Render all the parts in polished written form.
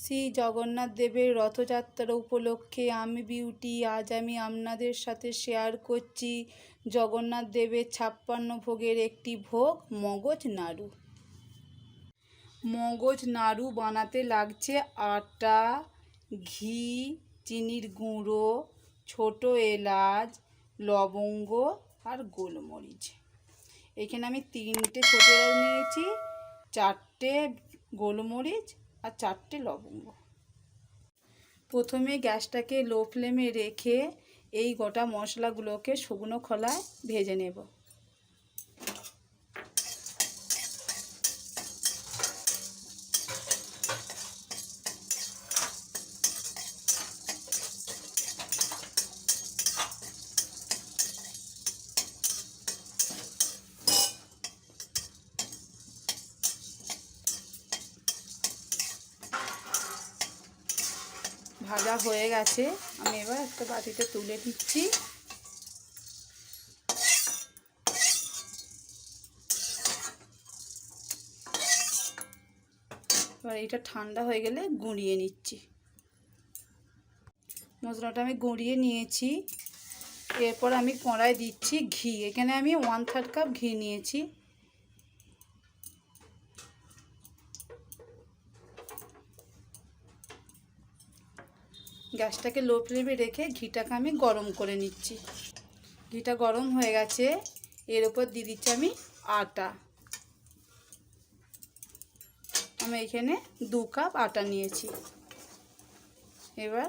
শ্রী জগন্নাথ দেবের রথযাত্রা উপলক্ষে আমি বিউটি আজ আমি আপনাদের সাথে শেয়ার করছি জগন্নাথ দেবের 56 ভোগের একটি ভোগ মগজ নাড়ু। মগজ নাড়ু বানাতে লাগছে আটা, ঘি, চিনির গুঁড়ো, ছোট এলাচ, লবঙ্গ আর গোলমরিচ। এখানে আমি 3টে ছোট এলাচ নিয়েছি, 4টে গোলমরিচ আর 4টে লবঙ্গ। প্রথমে গ্যাসটাকে লো ফ্লেমে রেখে এই গোটা মশলাগুলোকে শুকনো খোলায় ভেজে নেব। ভাজা হয়ে গেছে, আমি এবার একটা বাটিতে তুলে দিচ্ছি। এবার এটা ঠান্ডা হয়ে গেলে গুঁড়িয়ে নিচ্ছি। মশলাটা আমি গুঁড়িয়ে নিয়েছি। এরপর আমি কড়াই দিচ্ছি ঘি। এখানে আমি 1/3 কাপ ঘি নিয়েছি। গ্যাসটাকে লো ফ্লেমে রেখে ঘিটাকে আমি গরম করে নিচ্ছি। ঘিটা গরম হয়ে গেছে, এর উপর দিয়ে দিচ্ছি আমি আটা। আমি এখানে 2 কাপ আটা নিয়েছি। এবার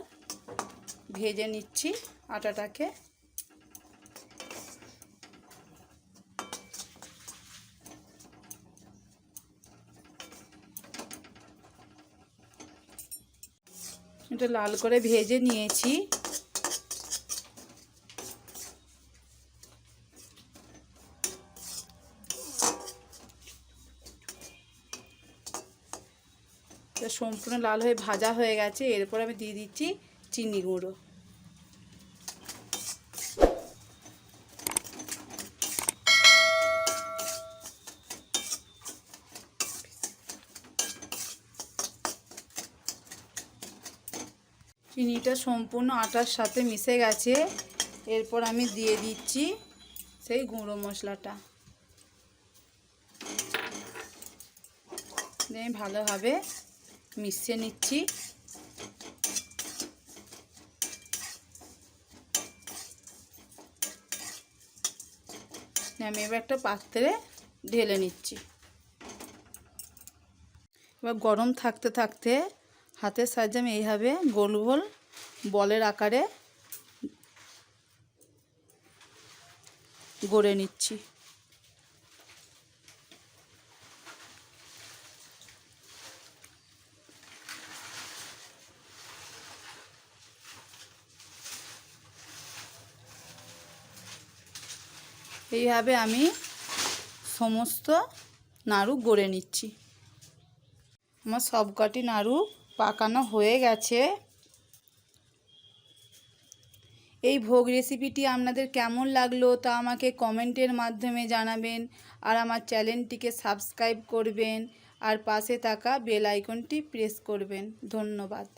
ভেজে নিচ্ছি আটাটাকে। এটা লাল করে ভেজে নিয়েছি। সম্পূর্ণ লাল হয়ে ভাজা হয়ে গেছে। এরপর আমি দিয়ে দিচ্ছি চিনি গুঁড়ো। চিনিটা সম্পূর্ণ আটার সাথে মিশে গেছে। এরপর আমি দিয়ে দিচ্ছি সেই গুঁড়ো মশলাটা। দিয়ে ভালোভাবে মিশিয়ে নিচ্ছি। আমি এবার একটা পাত্রে ঢেলে নিচ্ছি। এবার গরম থাকতে থাকতে হাতের সাহায্যে আমি এইভাবে গোল গোল বলের আকারে গড়ে নিচ্ছি। এইভাবে আমি সমস্ত নাড়ু গড়ে নিচ্ছি। আমার সবকটি নাড়ু পাকানো হয়ে গেছে। এই ভোগ রেসিপিটি আপনাদের কেমন লাগলো তা আমাকে কমেন্টের মাধ্যমে জানাবেন। আর আমার চ্যানেলটিকে সাবস্ক্রাইব করবেন আর পাশে থাকা বেল আইকনটি প্রেস করবেন। ধন্যবাদ।